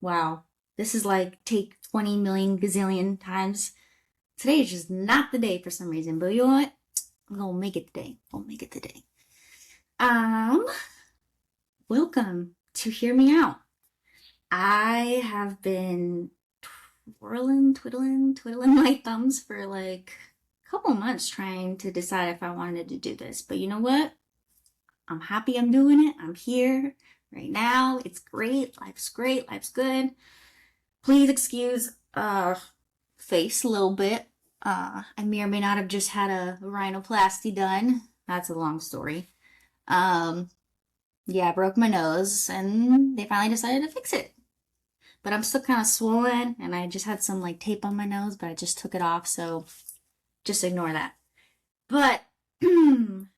Wow. This is like take 20 million gazillion times. Today is just not the day for some reason, but you know what? I'm gonna make it today. I'll make it today. Um, Welcome to Hear Me Out. I have been twiddling my thumbs for like a couple months trying to decide if I wanted to do this. But you know what? I'm happy I'm doing it. I'm here right now. It's great. Life's great. Life's good. Please excuse face a little bit. I may or may not have just had a rhinoplasty done. That's a long story. Um, yeah, I broke my nose and they finally decided to fix it. But I'm still kind of swollen and I just had some like tape on my nose, but I just took it off, so just ignore that. But I'm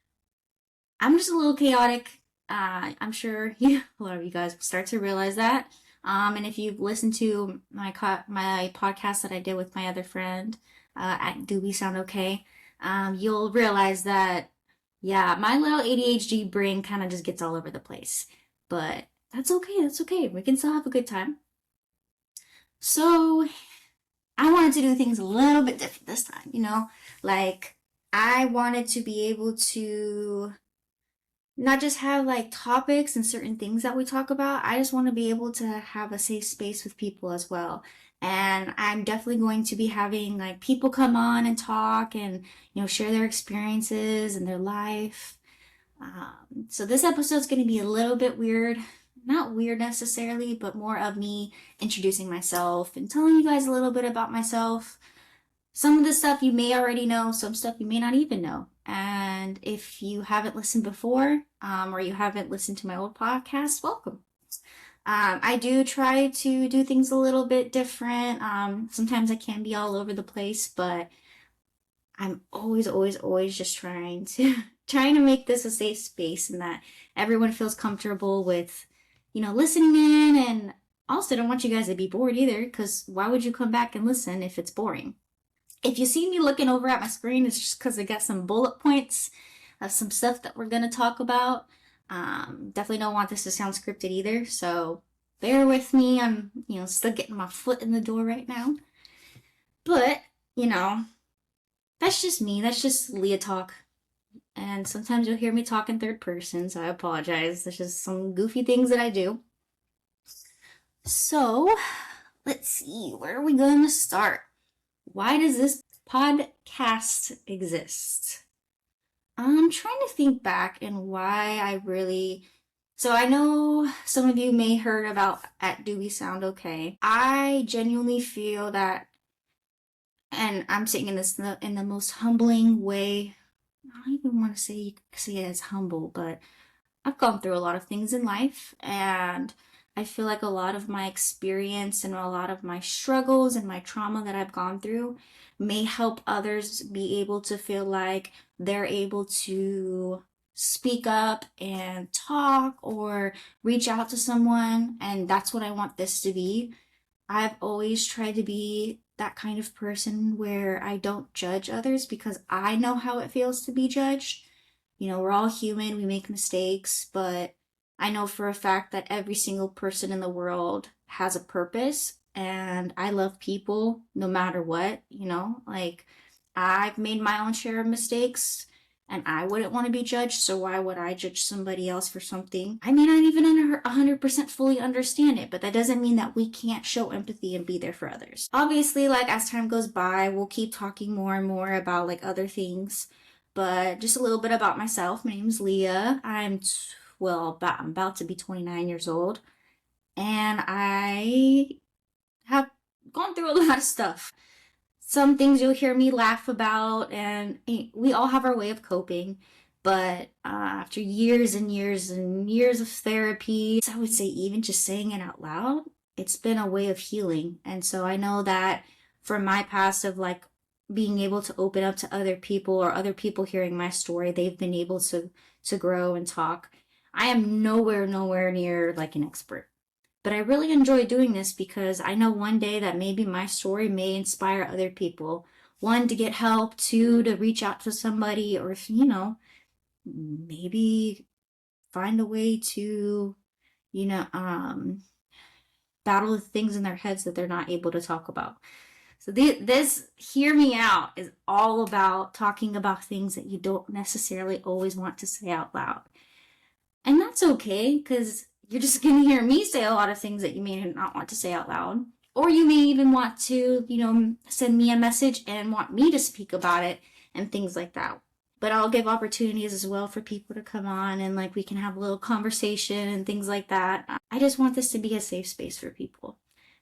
just a little chaotic. I'm sure a lot of you guys will start to realize that. And if you've listened to my podcast that I did with my other friend, at Do We Sound Okay, you'll realize that, yeah, my little ADHD brain kind of just gets all over the place. But that's okay. That's okay. We can still have a good time. So I wanted to do things a little bit different this time, like I wanted to be able to not just have like topics and certain things that we talk about. I just want to be able to have a safe space with people as well. And I'm definitely going to be having like people come on and talk and, share their experiences and their life. So this episode is going to be a little bit weird. Not weird necessarily, but more of me introducing myself and telling you guys a little bit about myself. Some of the stuff you may already know, some stuff you may not even know. And if you haven't listened before, or you haven't listened to my old podcast, welcome. I do try to do things a little bit different. Sometimes I can be all over the place, but I'm always just trying to make this a safe space and that everyone feels comfortable with, listening in. And also don't want you guys to be bored either, because why would you come back and listen if it's boring? If you see me looking over at my screen, it's just because I got some bullet points of some stuff that we're going to talk about. Definitely don't want this to sound scripted either, so bear with me. I'm, still getting my foot in the door right now. But, that's just me. That's just Leah talk. And sometimes you'll hear me talk in third person, so I apologize. There's just some goofy things that I do. So, let's see. Where are we going to start? Why does this podcast exist? I'm trying to think back and why I really. So I know some of you may heard about at Do We Sound Okay. I genuinely feel that, and I'm saying this in the most humbling way. I don't even want to say it as humble, but I've gone through a lot of things in life, and I feel like a lot of my experience and a lot of my struggles and my trauma that I've gone through may help others be able to feel like they're able to speak up and talk or reach out to someone. And that's what I want this to be. I've always tried to be that kind of person where I don't judge others because I know how it feels to be judged. We're all human, we make mistakes, but I know for a fact that every single person in the world has a purpose, and I love people no matter what, like I've made my own share of mistakes and I wouldn't want to be judged, so why would I judge somebody else for something? I may not even 100% fully understand it, but that doesn't mean that we can't show empathy and be there for others. Obviously, like as time goes by, we'll keep talking more and more about like other things. But just a little bit about myself. My name is Leah. I'm about to be 29 years old. And I have gone through a lot of stuff. Some things you'll hear me laugh about, and we all have our way of coping. But after years and years and years of therapy, I would say even just saying it out loud, it's been a way of healing. And so I know that from my past of like being able to open up to other people or other people hearing my story, they've been able to grow and talk. I am nowhere near like an expert. But I really enjoy doing this because I know one day that maybe my story may inspire other people. One, to get help. Two, to reach out to somebody, or, maybe find a way to, you know, um, battle the things in their heads that they're not able to talk about. So this Hear Me Out is all about talking about things that you don't necessarily always want to say out loud. And that's okay, because you're just going to hear me say a lot of things that you may not want to say out loud. Or you may even want to, send me a message and want me to speak about it and things like that. But I'll give opportunities as well for people to come on and we can have a little conversation and things like that. I just want this to be a safe space for people.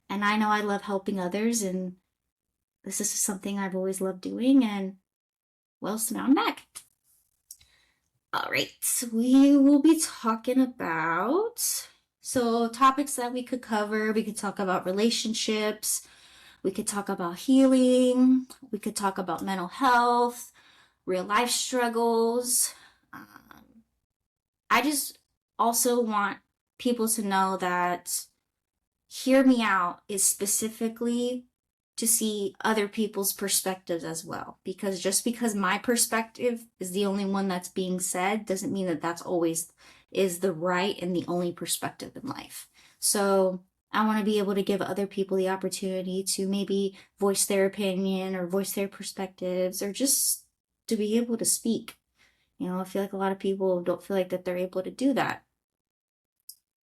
And I know I love helping others, and this is something I've always loved doing, and well, so now I'm back. All right, we will be talking about topics that we could cover. We could talk about relationships. We could talk about healing. We could talk about mental health, real life struggles. I just also want people to know that Hear Me Out is specifically to see other people's perspectives as well. Because just because my perspective is the only one that's being said doesn't mean that that's always is the right and the only perspective in life. So I want to be able to give other people the opportunity to maybe voice their opinion or voice their perspectives, or just to be able to speak. I feel like a lot of people don't feel like that they're able to do that.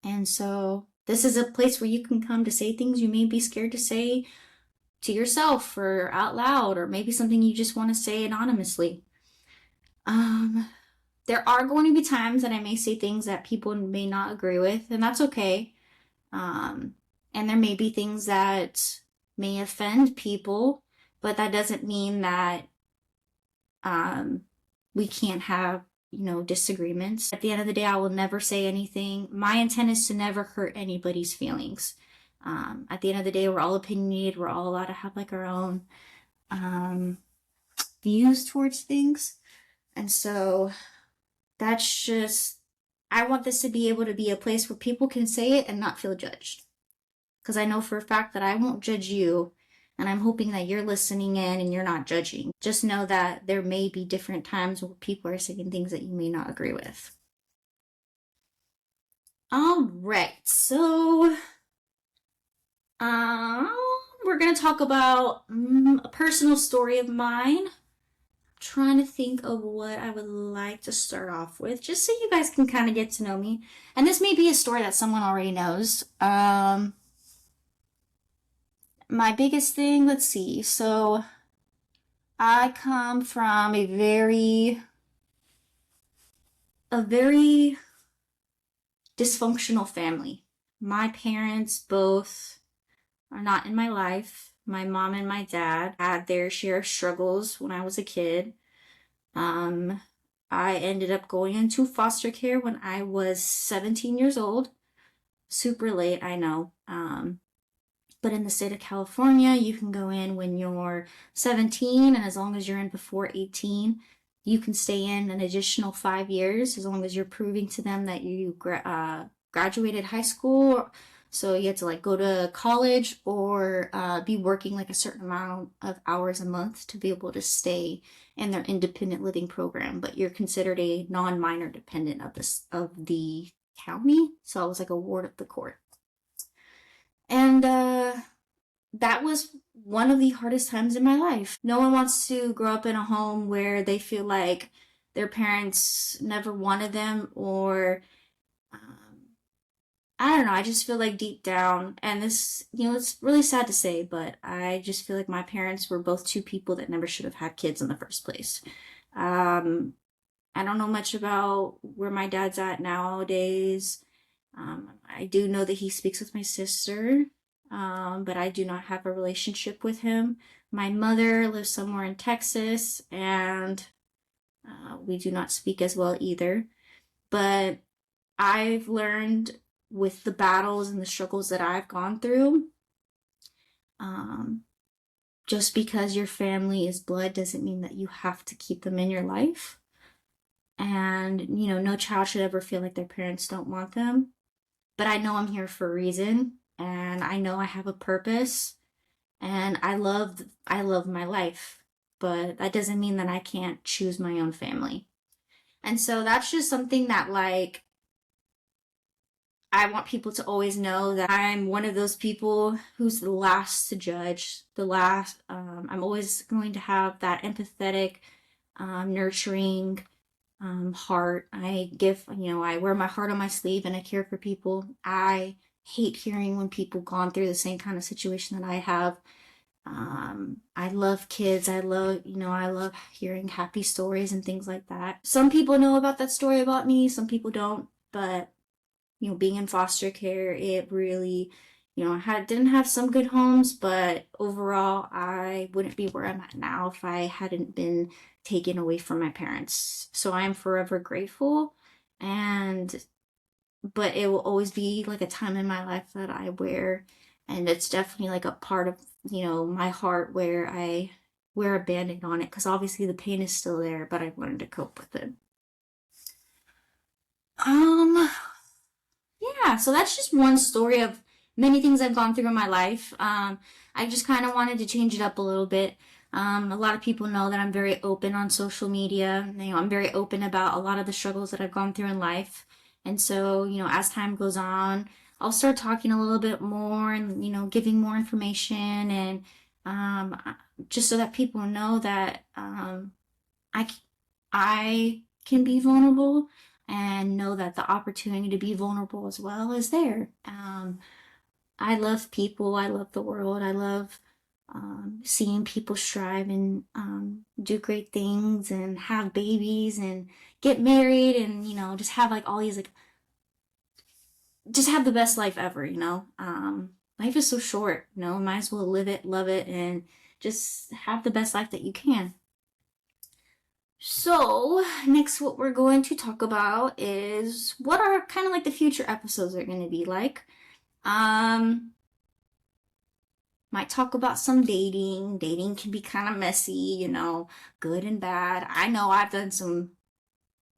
And so this is a place where you can come to say things you may be scared to say to yourself or out loud, or maybe something you just want to say anonymously. There are going to be times that I may say things that people may not agree with, and that's okay. And there may be things that may offend people, but that doesn't mean that we can't have, disagreements. At the end of the day, I will never say anything. My intent is to never hurt anybody's feelings. At the end of the day, we're all opinionated. We're all allowed to have our own views towards things. And so that's just, I want this to be able to be a place where people can say it and not feel judged. Because I know for a fact that I won't judge you, and I'm hoping that you're listening in and you're not judging. Just know that there may be different times where people are saying things that you may not agree with. All right, so we're going to talk about a personal story of mine. I'm trying to think of what I would like to start off with, just so you guys can kind of get to know me. And this may be a story that someone already knows. My biggest thing, let's see. So I come from a very dysfunctional family. My parents both are not in my life. My mom and my dad had their share of struggles when I was a kid. I ended up going into foster care when I was 17 years old. Super late, I know. But in the state of California, you can go in when you're 17, and as long as you're in before 18, you can stay in an additional 5 years, as long as you're proving to them that you graduated high school. So you have to go to college or be working a certain amount of hours a month to be able to stay in their independent living program. But you're considered a non-minor dependent of the county. So I was a ward of the court. And that was one of the hardest times in my life. No one wants to grow up in a home where they feel like their parents never wanted them, or I don't know, I just feel deep down, and this, it's really sad to say, but I just feel like my parents were both two people that never should have had kids in the first place. I don't know much about where my dad's at nowadays. I do know that he speaks with my sister, but I do not have a relationship with him. My mother lives somewhere in Texas, and we do not speak as well either. But I've learned with the battles and the struggles that I've gone through, just because your family is blood doesn't mean that you have to keep them in your life. And, no child should ever feel like their parents don't want them. But I know I'm here for a reason, and I know I have a purpose, and I love my life, but that doesn't mean that I can't choose my own family. And so that's just something that I want people to always know that I'm one of those people who's the last to judge, I'm always going to have that empathetic, nurturing, heart. I wear my heart on my sleeve and I care for people. I hate hearing when people gone through the same kind of situation that I have. I love kids. I love hearing happy stories and things like that. Some people know about that story about me, some people don't, but being in foster care, it really, didn't have some good homes, but overall, I wouldn't be where I'm at now if I hadn't been taken away from my parents. So I am forever grateful, but it will always be like a time in my life that I wear, and it's definitely like a part of, my heart where I wear a band-aid on it, because obviously the pain is still there, but I've learned to cope with it. Um, Yeah, so that's just one story of many things I've gone through in my life. I just kind of wanted to change it up a little bit. A lot of people know that I'm very open on social media. I'm very open about a lot of the struggles that I've gone through in life. And so, as time goes on, I'll start talking a little bit more and, giving more information and just so that people know that I, I can be vulnerable and know that the opportunity to be vulnerable as well is there. I love people. I love the world. I love seeing people strive and do great things and have babies and get married and, just have like all these, like, just have the best life ever, life is so short, might as well live it, love it, and just have the best life that you can. So, next, what we're going to talk about is what are kind of like the future episodes are going to be like. Might talk about some dating. Dating can be kind of messy, good and bad. I know I've done some,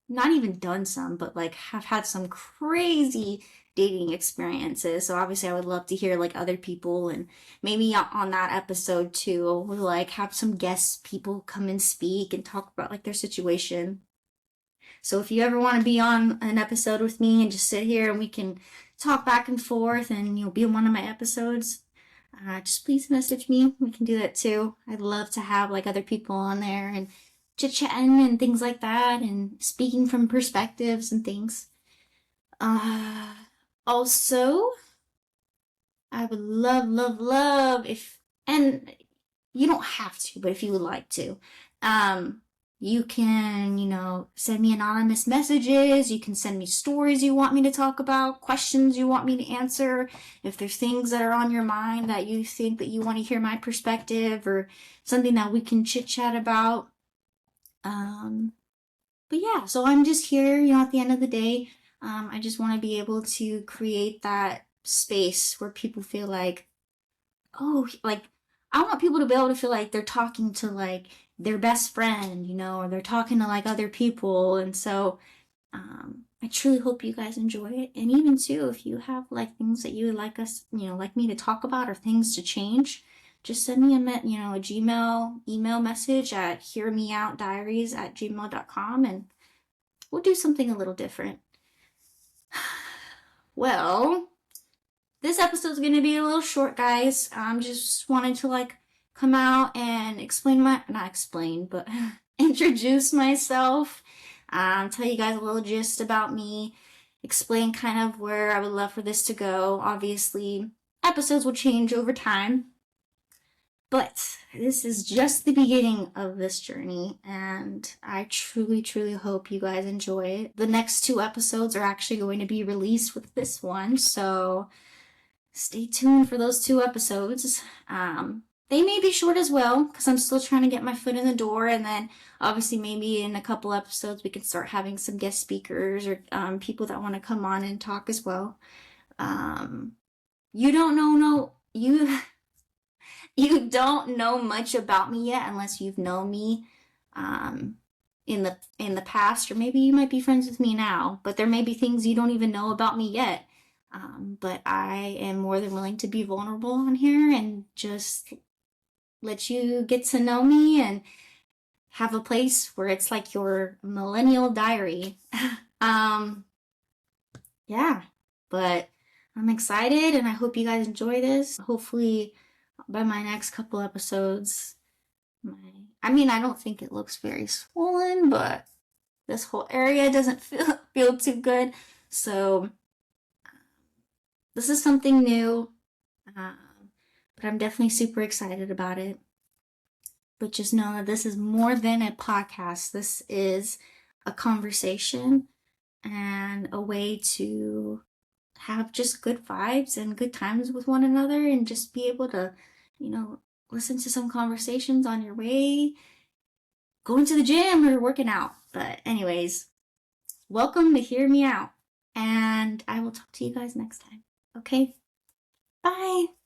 not even done some, but like have had some crazy dating experiences. So obviously I would love to hear like other people, and maybe on that episode too, we'll like have some guest people come and speak and talk about like their situation. So if you ever want to be on an episode with me and just sit here and we can talk back and forth and be in one of my episodes, just please message me. We can do that too. I'd love to have like other people on there and chit-chatting and things like that and speaking from perspectives and things. Also, I would love and you don't have to, but if you would like to, you can, send me anonymous messages. You can send me stories you want me to talk about, questions you want me to answer. If there's things that are on your mind that you think that you want to hear my perspective or something that we can chit chat about. But yeah, so I'm just here, at the end of the day, I just want to be able to create that space where people feel like, oh, like, I want people to be able to feel like they're talking to like their best friend, or they're talking to like other people. And so I truly hope you guys enjoy it. And even too, if you have like things that you would like us, like me to talk about or things to change, just send me a Gmail email message at HearMeOutDiaries@gmail.com, and we'll do something a little different. Well, this episode's gonna be a little short, guys. Just wanted to like come out and but introduce myself, tell you guys a little gist about me, explain kind of where I would love for this to go. Obviously, episodes will change over time, but this is just the beginning of this journey, and I truly hope you guys enjoy it. The next 2 episodes are actually going to be released with this one, so stay tuned for those 2 episodes. They may be short as well, because I'm still trying to get my foot in the door, and then obviously maybe in a couple episodes we can start having some guest speakers or people that want to come on and talk as well. You don't know you don't know much about me yet unless you've known me in the past, or maybe you might be friends with me now, but there may be things you don't even know about me yet. But I am more than willing to be vulnerable on here and just let you get to know me and have a place where it's like your millennial diary. Yeah. But I'm excited and I hope you guys enjoy this. Hopefully by my next couple episodes, I don't think it looks very swollen, but this whole area doesn't feel too good. So this is something new, but I'm definitely super excited about it. But just know that this is more than a podcast. This is a conversation and a way to have just good vibes and good times with one another and just be able to, listen to some conversations on your way going to the gym or working out. But anyways, welcome to Hear Me Out, and I will talk to you guys next time. Okay? Bye!